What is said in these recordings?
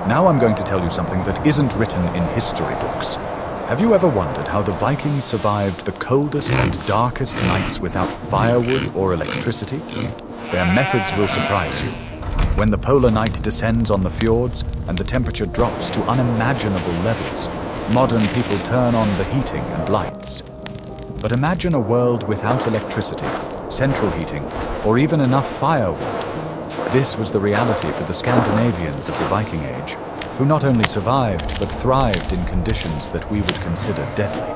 Now I'm going to tell you something that isn't written in history books. Have you ever wondered how the Vikings survived the coldest and darkest nights without firewood or electricity? Their methods will surprise you. When the polar night descends on the fjords and the temperature drops to unimaginable levels, modern people turn on the heating and lights. But imagine a world without electricity, central heating, or even enough firewood. This was the reality for the Scandinavians of the Viking Age, who not only survived but thrived in conditions that we would consider deadly.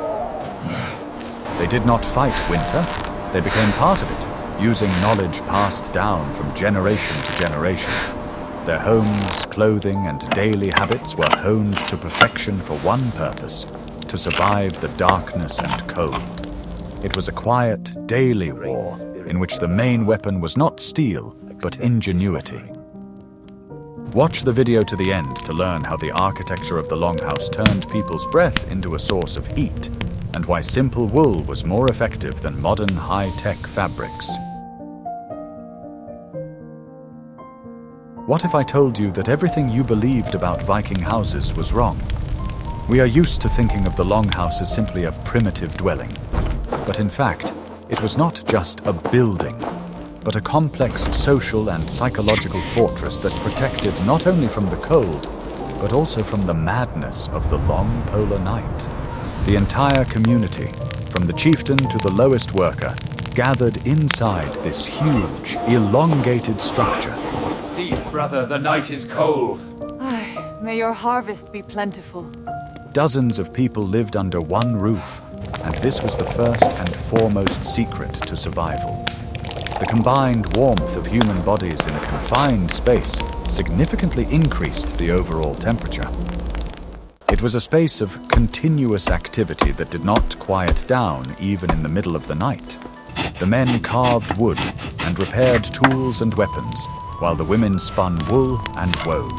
They did not fight winter, they became part of it, using knowledge passed down from generation to generation. Their homes, clothing, and daily habits were honed to perfection for one purpose: to survive the darkness and cold. It was a quiet, daily war in which the main weapon was not steel, but ingenuity. Watch the video to the end to learn how the architecture of the longhouse turned people's breath into a source of heat, and why simple wool was more effective than modern high-tech fabrics. What if I told you that everything you believed about Viking houses was wrong? We are used to thinking of the longhouse as simply a primitive dwelling. But in fact, it was not just a building, but a complex social and psychological fortress that protected not only from the cold, but also from the madness of the long polar night. The entire community, from the chieftain to the lowest worker, gathered inside this huge, elongated structure. Deep, brother, the night is cold. May your harvest be plentiful. Dozens of people lived under one roof, and this was the first and foremost secret to survival. The combined warmth of human bodies in a confined space significantly increased the overall temperature. It was a space of continuous activity that did not quiet down even in the middle of the night. The men carved wood and repaired tools and weapons, while the women spun wool and wove.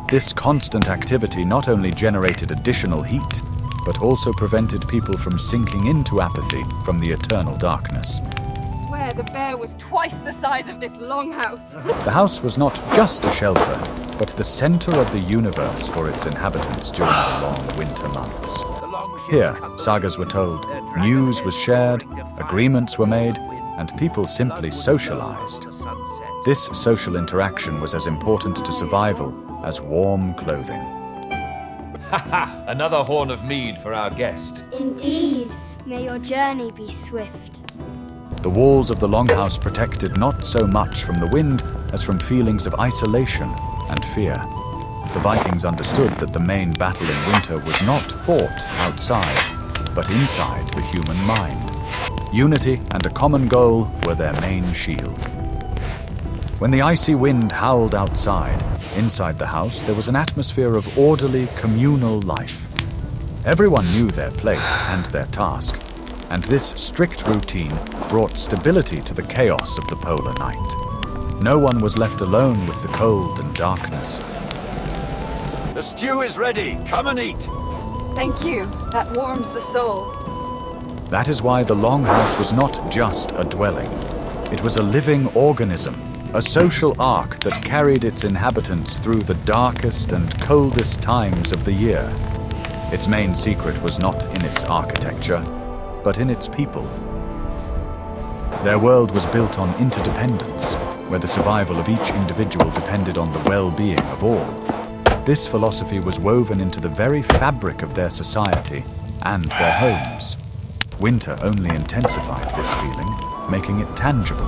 This constant activity not only generated additional heat, but also prevented people from sinking into apathy from the eternal darkness. I swear the bear was twice the size of this longhouse. The house was not just a shelter, but the center of the universe for its inhabitants during the long winter months. Here, sagas were told, news was shared, agreements were made, and people simply socialized. This social interaction was as important to survival as warm clothing. Ha! Another horn of mead for our guest. Indeed, may your journey be swift. The walls of the longhouse protected not so much from the wind as from feelings of isolation and fear. The Vikings understood that the main battle in winter was not fought outside, but inside the human mind. Unity and a common goal were their main shield. When the icy wind howled outside, inside the house there was an atmosphere of orderly, communal life. Everyone knew their place and their task, and this strict routine brought stability to the chaos of the polar night. No one was left alone with the cold and darkness. The stew is ready. Come and eat. Thank you. That warms the soul. That is why the longhouse was not just a dwelling. It was a living organism, a social ark that carried its inhabitants through the darkest and coldest times of the year. Its main secret was not in its architecture, but in its people. Their world was built on interdependence, where the survival of each individual depended on the well-being of all. This philosophy was woven into the very fabric of their society and their homes. Winter only intensified this feeling, making it tangible.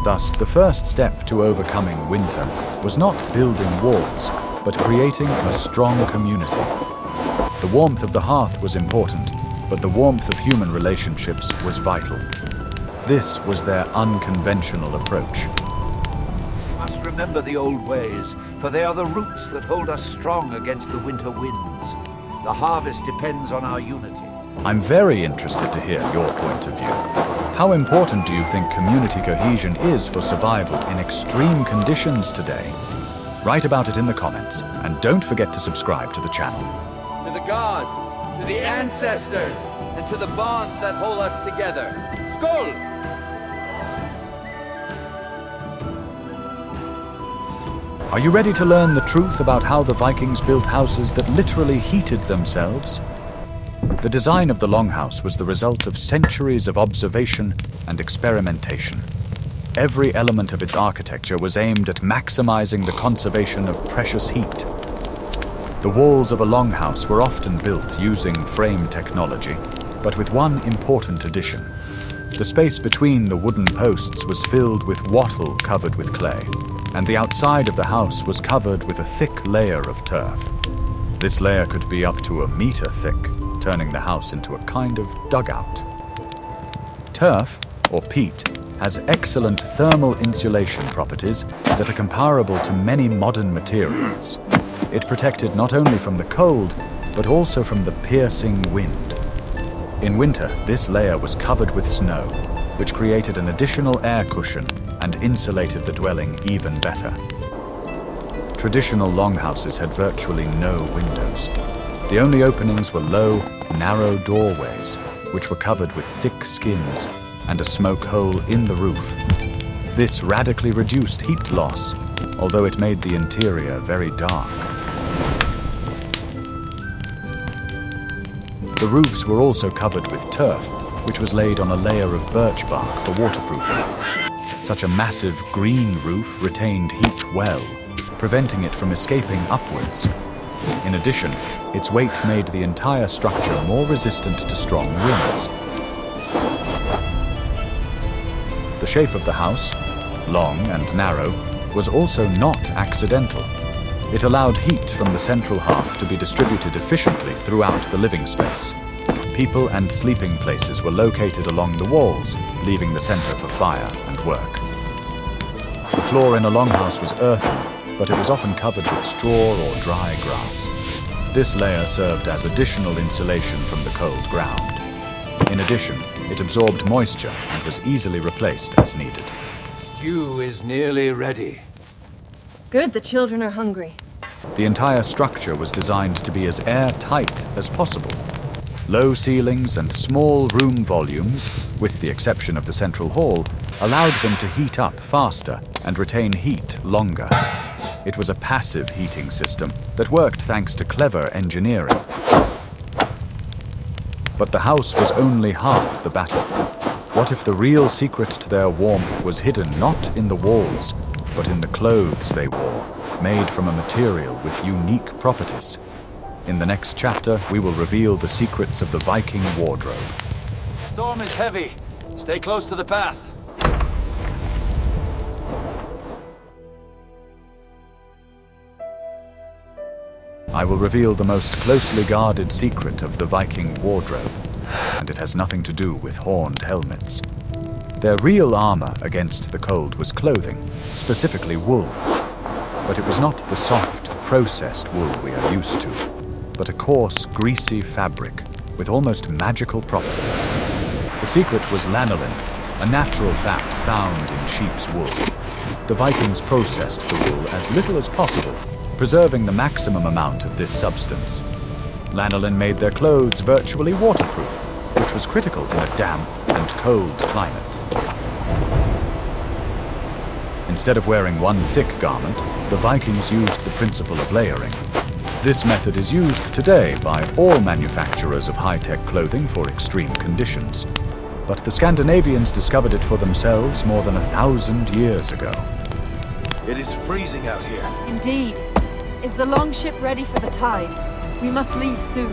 Thus, the first step to overcoming winter was not building walls, but creating a strong community. The warmth of the hearth was important, but the warmth of human relationships was vital. This was their unconventional approach. We must remember the old ways, for they are the roots that hold us strong against the winter winds. The harvest depends on our unity. I'm very interested to hear your point of view. How important do you think community cohesion is for survival in extreme conditions today? Write about it in the comments, and don't forget to subscribe to the channel. To the gods, to the ancestors, and to the bonds that hold us together. Skål! Are you ready to learn the truth about how the Vikings built houses that literally heated themselves? The design of the longhouse was the result of centuries of observation and experimentation. Every element of its architecture was aimed at maximizing the conservation of precious heat. The walls of a longhouse were often built using frame technology, but with one important addition. The space between the wooden posts was filled with wattle covered with clay, and the outside of the house was covered with a thick layer of turf. This layer could be up to 1 meter thick, turning the house into a kind of dugout. Turf, or peat, has excellent thermal insulation properties that are comparable to many modern materials. It protected not only from the cold, but also from the piercing wind. In winter, this layer was covered with snow, which created an additional air cushion and insulated the dwelling even better. Traditional longhouses had virtually no windows. The only openings were low, narrow doorways, which were covered with thick skins and a smoke hole in the roof. This radically reduced heat loss, although it made the interior very dark. The roofs were also covered with turf, which was laid on a layer of birch bark for waterproofing. Such a massive green roof retained heat well, preventing it from escaping upwards. In addition, its weight made the entire structure more resistant to strong winds. The shape of the house, long and narrow, was also not accidental. It allowed heat from the central hearth to be distributed efficiently throughout the living space. People and sleeping places were located along the walls, leaving the center for fire and work. The floor in a longhouse was earthen, but it was often covered with straw or dry grass. This layer served as additional insulation from the cold ground. In addition, it absorbed moisture and was easily replaced as needed. Stew is nearly ready. Good, the children are hungry. The entire structure was designed to be as airtight as possible. Low ceilings and small room volumes, with the exception of the central hall, allowed them to heat up faster and retain heat longer. It was a passive heating system that worked thanks to clever engineering. But the house was only half the battle. What if the real secret to their warmth was hidden not in the walls, but in the clothes they wore, made from a material with unique properties? In the next chapter, we will reveal the secrets of the Viking wardrobe. Storm is heavy. Stay close to the path. I will reveal the most closely guarded secret of the Viking wardrobe, and it has nothing to do with horned helmets. Their real armor against the cold was clothing, specifically wool. But it was not the soft, processed wool we are used to, but a coarse, greasy fabric with almost magical properties. The secret was lanolin, a natural fat found in sheep's wool. The Vikings processed the wool as little as possible, preserving the maximum amount of this substance. Lanolin made their clothes virtually waterproof, which was critical in a damp and cold climate. Instead of wearing one thick garment, the Vikings used the principle of layering. This method is used today by all manufacturers of high-tech clothing for extreme conditions. But the Scandinavians discovered it for themselves more than 1,000 years ago. It is freezing out here. Indeed. Is the longship ready for the tide? We must leave soon.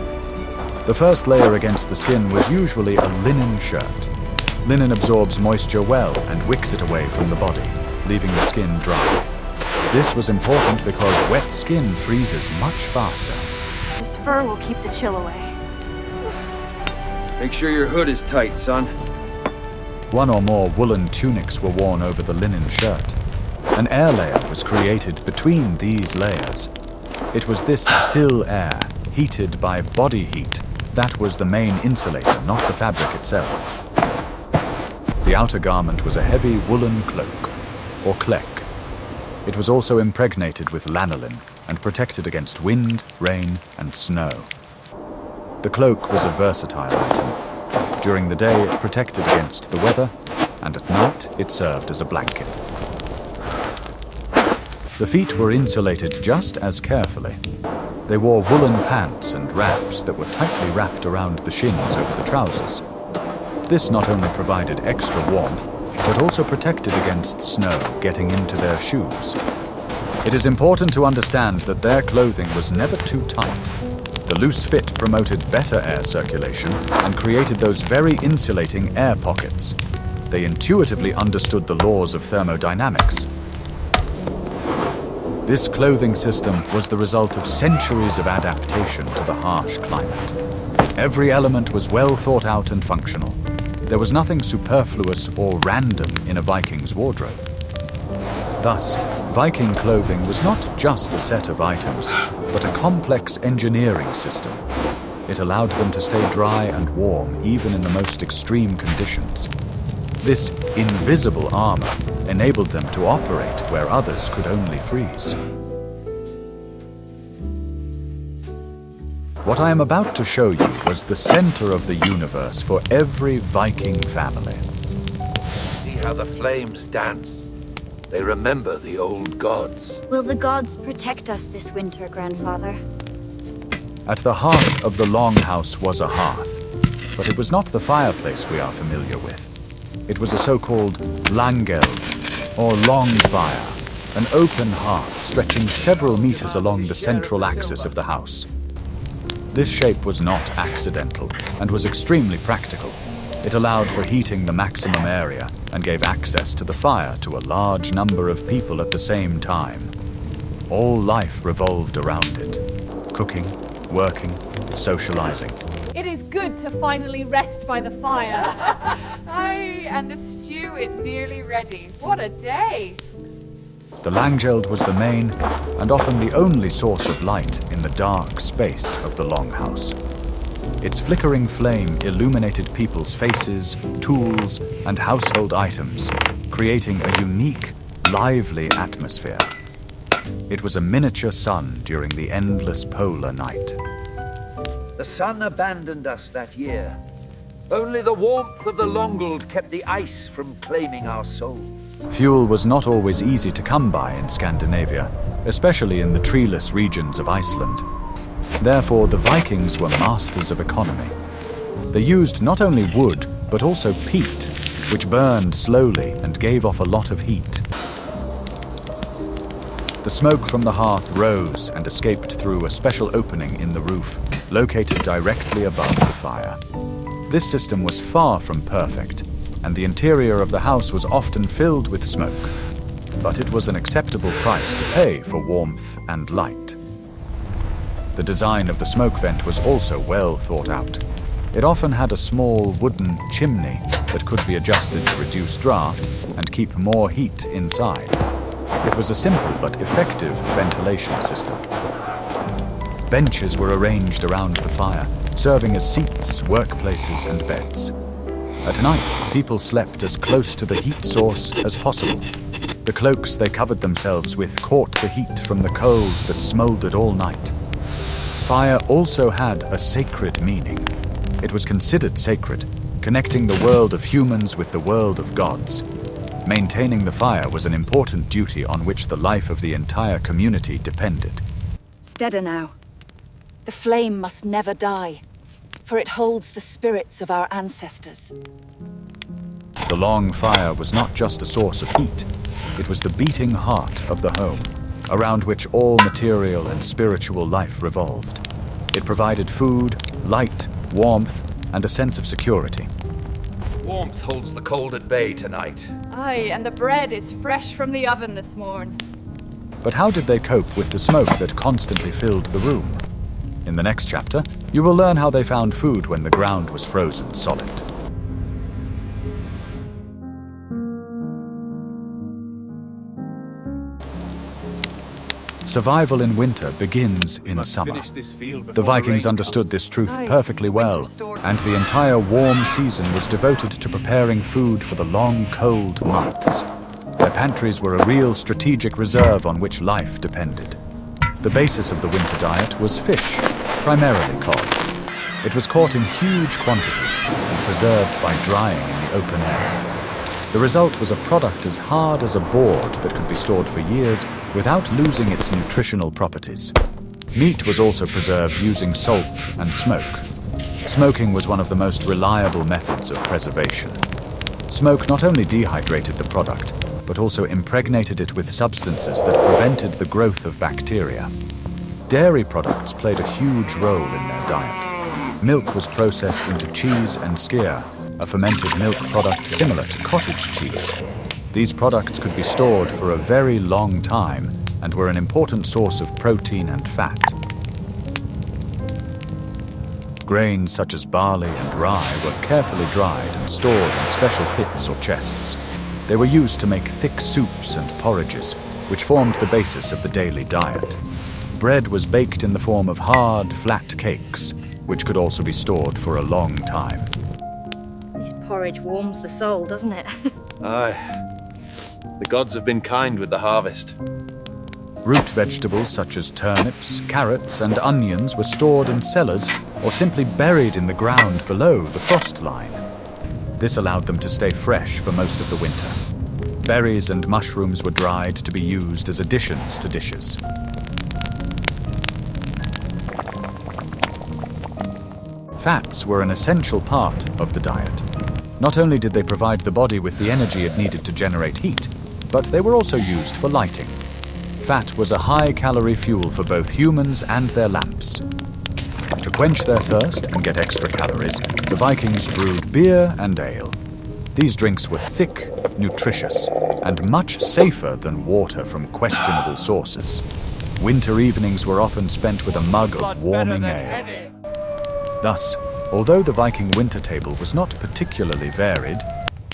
The first layer against the skin was usually a linen shirt. Linen absorbs moisture well and wicks it away from the body, leaving the skin dry. This was important because wet skin freezes much faster. This fur will keep the chill away. Make sure your hood is tight, son. One or more woolen tunics were worn over the linen shirt. An air layer was created between these layers. It was this still air, heated by body heat, that was the main insulator, not the fabric itself. The outer garment was a heavy woolen cloak, or clek. It was also impregnated with lanolin and protected against wind, rain, and snow. The cloak was a versatile item. During the day, it protected against the weather, and at night, it served as a blanket. The feet were insulated just as carefully. They wore woolen pants and wraps that were tightly wrapped around the shins over the trousers. This not only provided extra warmth, but also protected against snow getting into their shoes. It is important to understand that their clothing was never too tight. The loose fit promoted better air circulation and created those very insulating air pockets. They intuitively understood the laws of thermodynamics. This clothing system was the result of centuries of adaptation to the harsh climate. Every element was well thought out and functional. There was nothing superfluous or random in a Viking's wardrobe. Thus, Viking clothing was not just a set of items, but a complex engineering system. It allowed them to stay dry and warm even in the most extreme conditions. This invisible armor enabled them to operate where others could only freeze. What I am about to show you was the center of the universe for every Viking family. See how the flames dance. They remember the old gods. Will the gods protect us this winter, Grandfather? At the heart of the longhouse was a hearth, but it was not the fireplace we are familiar with. It was a so-called langeld, or long fire, an open hearth stretching several meters along the central axis of the house. This shape was not accidental and was extremely practical. It allowed for heating the maximum area and gave access to the fire to a large number of people at the same time. All life revolved around it. Cooking, working, socializing. It is good to finally rest by the fire. Aye, and the stew is nearly ready. What a day! The langeld was the main and often the only source of light in the dark space of the longhouse. Its flickering flame illuminated people's faces, tools, and household items, creating a unique, lively atmosphere. It was a miniature sun during the endless polar night. The sun abandoned us that year. Only the warmth of the Longeld kept the ice from claiming our soul. Fuel was not always easy to come by in Scandinavia, especially in the treeless regions of Iceland. Therefore, the Vikings were masters of economy. They used not only wood, but also peat, which burned slowly and gave off a lot of heat. The smoke from the hearth rose and escaped through a special opening in the roof, located directly above the fire. This system was far from perfect, and the interior of the house was often filled with smoke. But it was an acceptable price to pay for warmth and light. The design of the smoke vent was also well thought out. It often had a small wooden chimney that could be adjusted to reduce draft and keep more heat inside. It was a simple but effective ventilation system. Benches were arranged around the fire, serving as seats, workplaces, and beds. At night, people slept as close to the heat source as possible. The cloaks they covered themselves with caught the heat from the coals that smoldered all night. Fire also had a sacred meaning. It was considered sacred, connecting the world of humans with the world of gods. Maintaining the fire was an important duty on which the life of the entire community depended. Steader now. The flame must never die, for it holds the spirits of our ancestors. The long fire was not just a source of heat. It was the beating heart of the home, around which all material and spiritual life revolved. It provided food, light, warmth, and a sense of security. Warmth holds the cold at bay tonight. Aye, and the bread is fresh from the oven this morn. But how did they cope with the smoke that constantly filled the room? In the next chapter, you will learn how they found food when the ground was frozen solid. Survival in winter begins in summer. The Vikings understood this truth perfectly well, and the entire warm season was devoted to preparing food for the long, cold months. Their pantries were a real strategic reserve on which life depended. The basis of the winter diet was fish, primarily cod. It was caught in huge quantities and preserved by drying in the open air. The result was a product as hard as a board that could be stored for years without losing its nutritional properties. Meat was also preserved using salt and smoke. Smoking was one of the most reliable methods of preservation. Smoke not only dehydrated the product, but also impregnated it with substances that prevented the growth of bacteria. Dairy products played a huge role in their diet. Milk was processed into cheese and skyr, a fermented milk product similar to cottage cheese. These products could be stored for a very long time and were an important source of protein and fat. Grains such as barley and rye were carefully dried and stored in special pits or chests. They were used to make thick soups and porridges, which formed the basis of the daily diet. Bread was baked in the form of hard, flat cakes, which could also be stored for a long time. This porridge warms the soul, doesn't it? Aye. The gods have been kind with the harvest. Root vegetables such as turnips, carrots, and onions were stored in cellars or simply buried in the ground below the frost line. This allowed them to stay fresh for most of the winter. Berries and mushrooms were dried to be used as additions to dishes. Fats were an essential part of the diet. Not only did they provide the body with the energy it needed to generate heat, but they were also used for lighting. Fat was a high-calorie fuel for both humans and their lamps. To quench their thirst and get extra calories, the Vikings brewed beer and ale. These drinks were thick, nutritious, and much safer than water from questionable sources. Winter evenings were often spent with a mug of warming ale. Thus, although the Viking winter table was not particularly varied,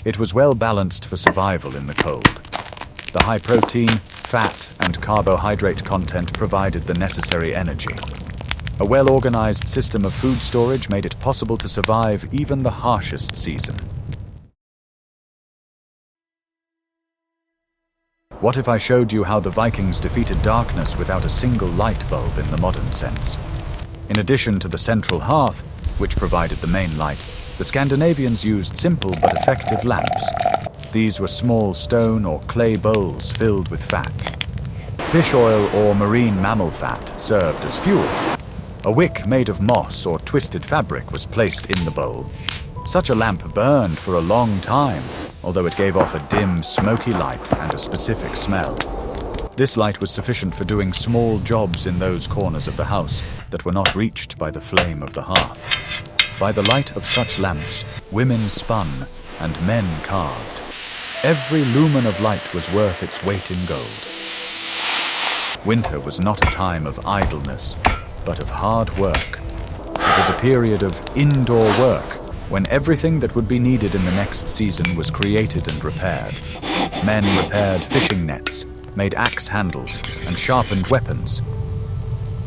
it was well balanced for survival in the cold. The high protein, fat, and carbohydrate content provided the necessary energy. A well-organized system of food storage made it possible to survive even the harshest season. What if I showed you how the Vikings defeated darkness without a single light bulb in the modern sense? In addition to the central hearth, which provided the main light, the Scandinavians used simple but effective lamps. These were small stone or clay bowls filled with fat. Fish oil or marine mammal fat served as fuel. A wick made of moss or twisted fabric was placed in the bowl. Such a lamp burned for a long time, although it gave off a dim, smoky light and a specific smell. This light was sufficient for doing small jobs in those corners of the house that were not reached by the flame of the hearth. By the light of such lamps, women spun and men carved. Every lumen of light was worth its weight in gold. Winter was not a time of idleness, but of hard work. It was a period of indoor work, when everything that would be needed in the next season was created and repaired. Men repaired fishing nets, made axe handles, and sharpened weapons.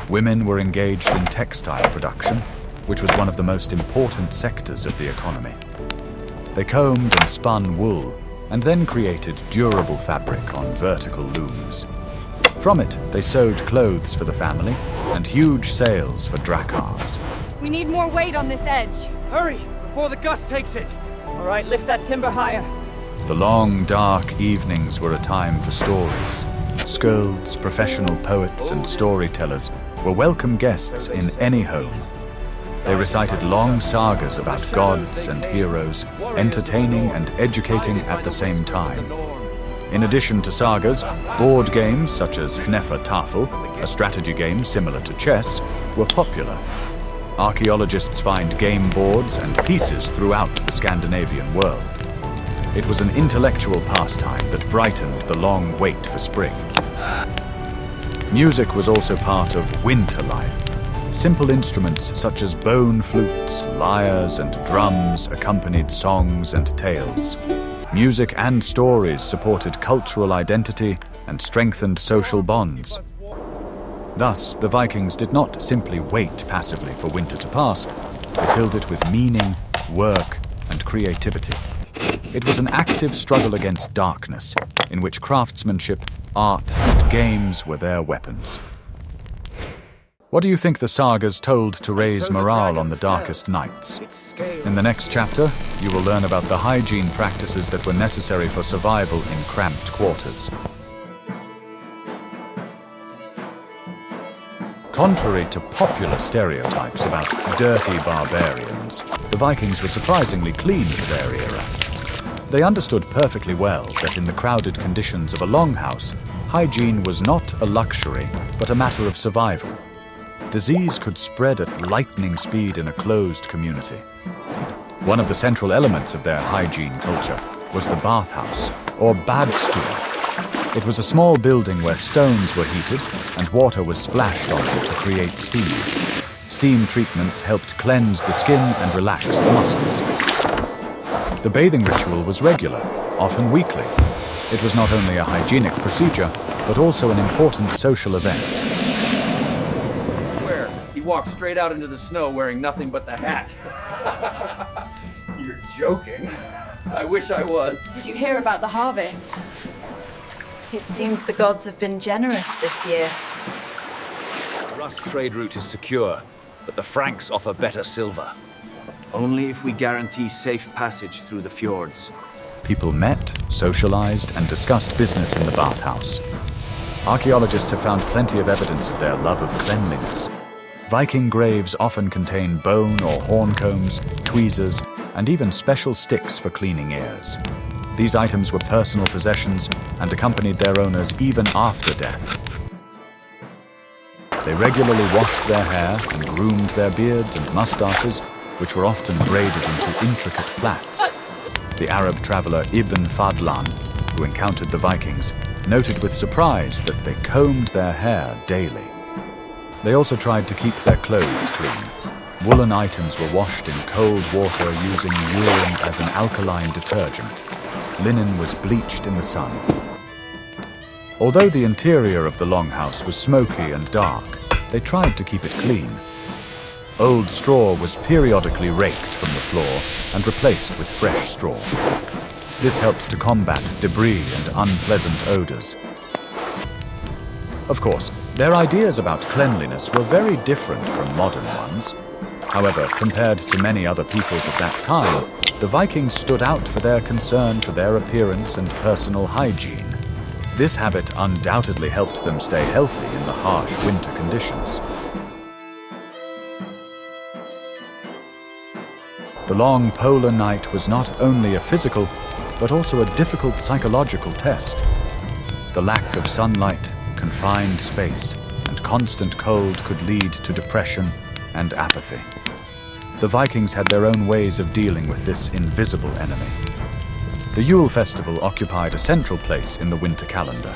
Women were engaged in textile production, which was one of the most important sectors of the economy. They combed and spun wool, and then created durable fabric on vertical looms. From it, they sewed clothes for the family and huge sails for dracars. We need more weight on this edge. Hurry, before the gust takes it! All right, lift that timber higher. The long, dark evenings were a time for stories. Skalds, professional poets, and storytellers were welcome guests in any home. They recited long sagas about gods and heroes, entertaining and educating at the same time. In addition to sagas, board games such as Hnefa Tafel, a strategy game similar to chess, were popular. Archaeologists find game boards and pieces throughout the Scandinavian world. It was an intellectual pastime that brightened the long wait for spring. Music was also part of winter life. Simple instruments such as bone flutes, lyres, and drums accompanied songs and tales. Music and stories supported cultural identity and strengthened social bonds. Thus, the Vikings did not simply wait passively for winter to pass. They filled it with meaning, work, and creativity. It was an active struggle against darkness, in which craftsmanship, art, and games were their weapons. What do you think the sagas told to raise morale on the darkest nights? In the next chapter, you will learn about the hygiene practices that were necessary for survival in cramped quarters. Contrary to popular stereotypes about dirty barbarians, the Vikings were surprisingly clean for their era. They understood perfectly well that in the crowded conditions of a longhouse, hygiene was not a luxury, but a matter of survival. Disease could spread at lightning speed in a closed community. One of the central elements of their hygiene culture was the bathhouse, or badstue. It was a small building where stones were heated and water was splashed on them to create steam. Steam treatments helped cleanse the skin and relax the muscles. The bathing ritual was regular, often weekly. It was not only a hygienic procedure, but also an important social event. I swear, he walked straight out into the snow wearing nothing but the hat. You're joking. I wish I was. Did you hear about the harvest? It seems the gods have been generous this year. The Rus trade route is secure, but the Franks offer better silver. Only if we guarantee safe passage through the fjords. People met, socialized, and discussed business in the bathhouse. Archaeologists have found plenty of evidence of their love of cleanliness. Viking graves often contain bone or horn combs, tweezers, and even special sticks for cleaning ears. These items were personal possessions and accompanied their owners even after death. They regularly washed their hair and groomed their beards and mustaches, which were often braided into intricate plaits. The Arab traveler Ibn Fadlan, who encountered the Vikings, noted with surprise that they combed their hair daily. They also tried to keep their clothes clean. Woolen items were washed in cold water using urine as an alkaline detergent. Linen was bleached in the sun. Although the interior of the longhouse was smoky and dark, they tried to keep it clean. Old straw was periodically raked from the floor and replaced with fresh straw. This helped to combat debris and unpleasant odors. Of course, their ideas about cleanliness were very different from modern ones. However, compared to many other peoples of that time, the Vikings stood out for their concern for their appearance and personal hygiene. This habit undoubtedly helped them stay healthy in the harsh winter conditions. The long polar night was not only a physical, but also a difficult psychological test. The lack of sunlight, confined space, and constant cold could lead to depression and apathy. The Vikings had their own ways of dealing with this invisible enemy. The Yule festival occupied a central place in the winter calendar.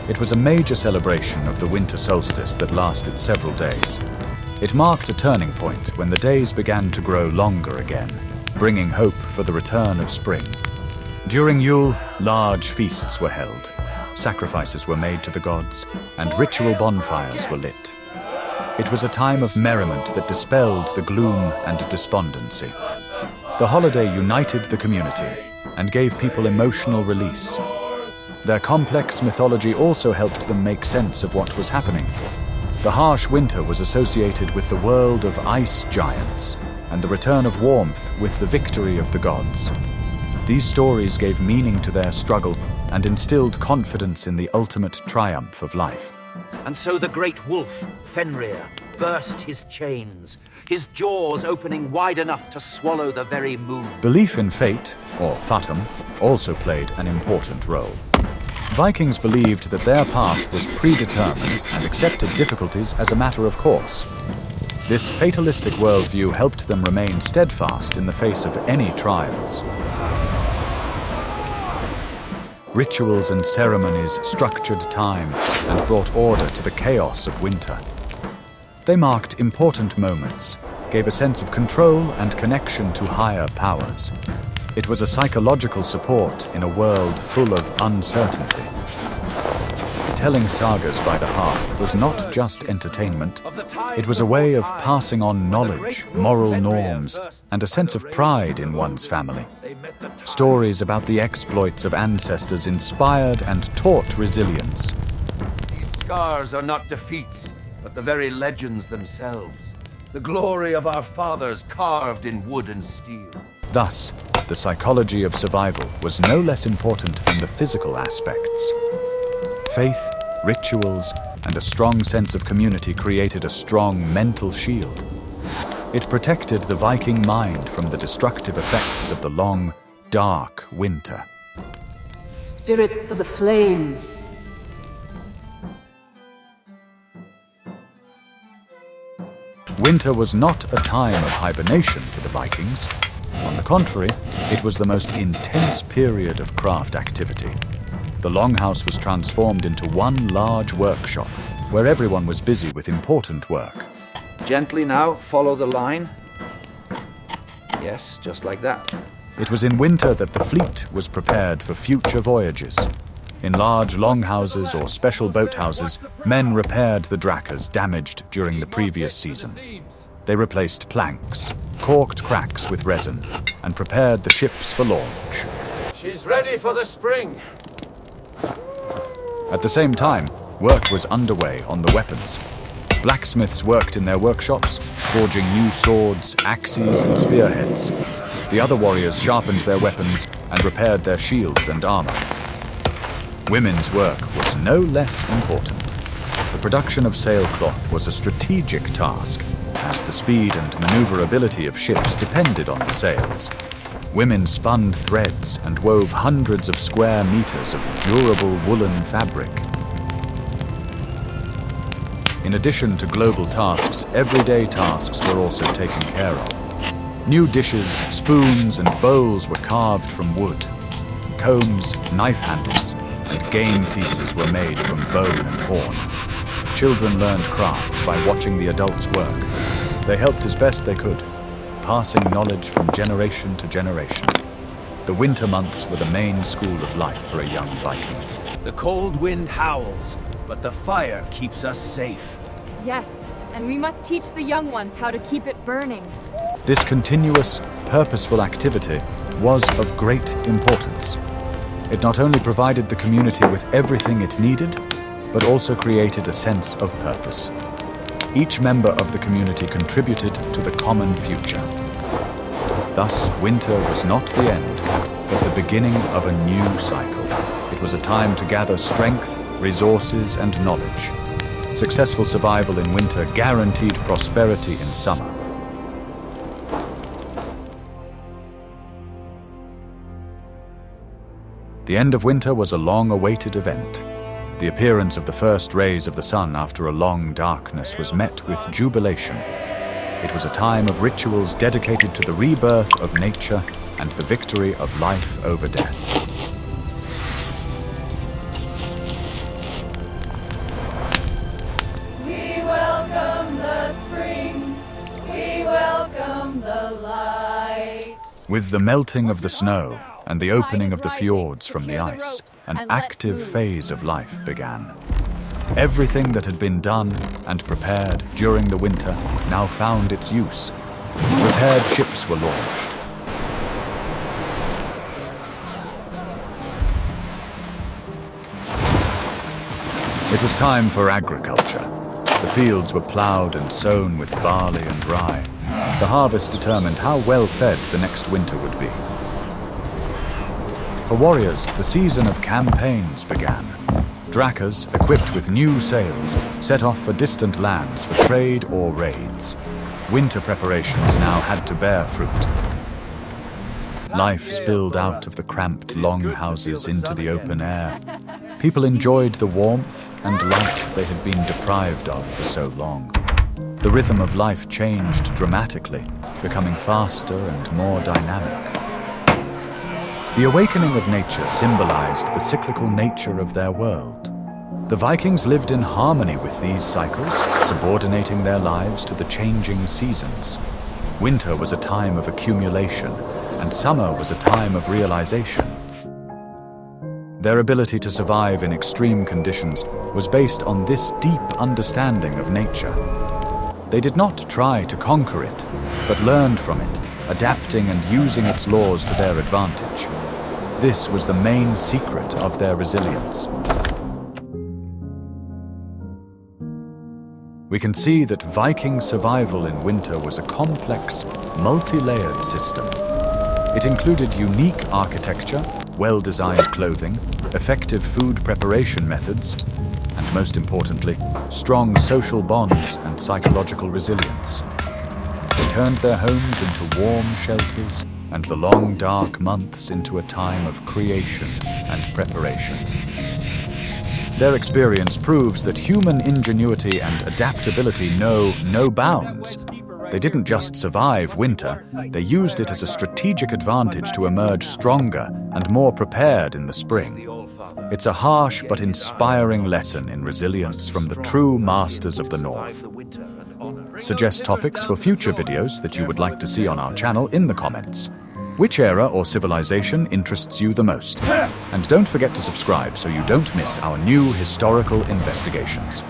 It was a major celebration of the winter solstice that lasted several days. It marked a turning point when the days began to grow longer again, bringing hope for the return of spring. During Yule, large feasts were held. Sacrifices were made to the gods, and ritual bonfires were lit. It was a time of merriment that dispelled the gloom and despondency. The holiday united the community and gave people emotional release. Their complex mythology also helped them make sense of what was happening. The harsh winter was associated with the world of ice giants and the return of warmth with the victory of the gods. These stories gave meaning to their struggle and instilled confidence in the ultimate triumph of life. And so the great wolf, Fenrir, burst his chains, his jaws opening wide enough to swallow the very moon. Belief in fate, or fatum, also played an important role. Vikings believed that their path was predetermined and accepted difficulties as a matter of course. This fatalistic worldview helped them remain steadfast in the face of any trials. Rituals and ceremonies structured time and brought order to the chaos of winter. They marked important moments, gave a sense of control and connection to higher powers. It was a psychological support in a world full of uncertainty. Telling sagas by the hearth was not just entertainment. It was a way of passing on knowledge, moral norms, and a sense of pride in one's family. Stories about the exploits of ancestors inspired and taught resilience. These scars are not defeats. but the very legends themselves. The glory of our fathers carved in wood and steel. Thus, the psychology of survival was no less important than the physical aspects. Faith, rituals, and a strong sense of community created a strong mental shield. It protected the Viking mind from the destructive effects of the long, dark winter. Spirits of the flame. Winter was not a time of hibernation for the Vikings. On the contrary, it was the most intense period of craft activity. The longhouse was transformed into one large workshop, where everyone was busy with important work. Gently now, follow the line. Yes, just like that. It was in winter that the fleet was prepared for future voyages. In large longhouses or special boathouses, men repaired the drakkars damaged during the previous season. They replaced planks, caulked cracks with resin, and prepared the ships for launch. She's ready for the spring. At the same time, work was underway on the weapons. Blacksmiths worked in their workshops, forging new swords, axes, and spearheads. The other warriors sharpened their weapons and repaired their shields and armor. Women's work was no less important. The production of sailcloth was a strategic task, as the speed and maneuverability of ships depended on the sails. Women spun threads and wove hundreds of square meters of durable woolen fabric. In addition to global tasks, everyday tasks were also taken care of. New dishes, spoons, and bowls were carved from wood. Combs, knife handles, and game pieces were made from bone and horn. Children learned crafts by watching the adults work. They helped as best they could, passing knowledge from generation to generation. The winter months were the main school of life for a young Viking. The cold wind howls, but the fire keeps us safe. Yes, and we must teach the young ones how to keep it burning. This continuous, purposeful activity was of great importance. It not only provided the community with everything it needed, but also created a sense of purpose. Each member of the community contributed to the common future. Thus, winter was not the end, but the beginning of a new cycle. It was a time to gather strength, resources, and knowledge. Successful survival in winter guaranteed prosperity in summer. The end of winter was a long-awaited event. The appearance of the first rays of the sun after a long darkness was met with jubilation. It was a time of rituals dedicated to the rebirth of nature and the victory of life over death. We welcome the spring. We welcome the light. With the melting of the snow and the opening of the fjords from the ice, an active phase of life began. Everything that had been done and prepared during the winter now found its use. Repaired ships were launched. It was time for agriculture. The fields were ploughed and sown with barley and rye. The harvest determined how well fed the next winter would be. For warriors, the season of campaigns began. Drakkars, equipped with new sails, set off for distant lands for trade or raids. Winter preparations now had to bear fruit. Life spilled out of the cramped longhouses into the open air. People enjoyed the warmth and light they had been deprived of for so long. The rhythm of life changed dramatically, becoming faster and more dynamic. The awakening of nature symbolized the cyclical nature of their world. The Vikings lived in harmony with these cycles, subordinating their lives to the changing seasons. Winter was a time of accumulation, and summer was a time of realization. Their ability to survive in extreme conditions was based on this deep understanding of nature. They did not try to conquer it, but learned from it, adapting and using its laws to their advantage. This was the main secret of their resilience. we can see that Viking survival in winter was a complex, multi-layered system. It included unique architecture, well-designed clothing, effective food preparation methods, and most importantly, strong social bonds and psychological resilience. They turned their homes into warm shelters and the long dark months into a time of creation and preparation. Their experience proves that human ingenuity and adaptability know no bounds. They didn't just survive winter, they used it as a strategic advantage to emerge stronger and more prepared in the spring. It's a harsh but inspiring lesson in resilience from the true masters of the North. Suggest topics for future videos that you would like to see on our channel in the comments. Which era or civilization interests you the most? And don't forget to subscribe so you don't miss our new historical investigations.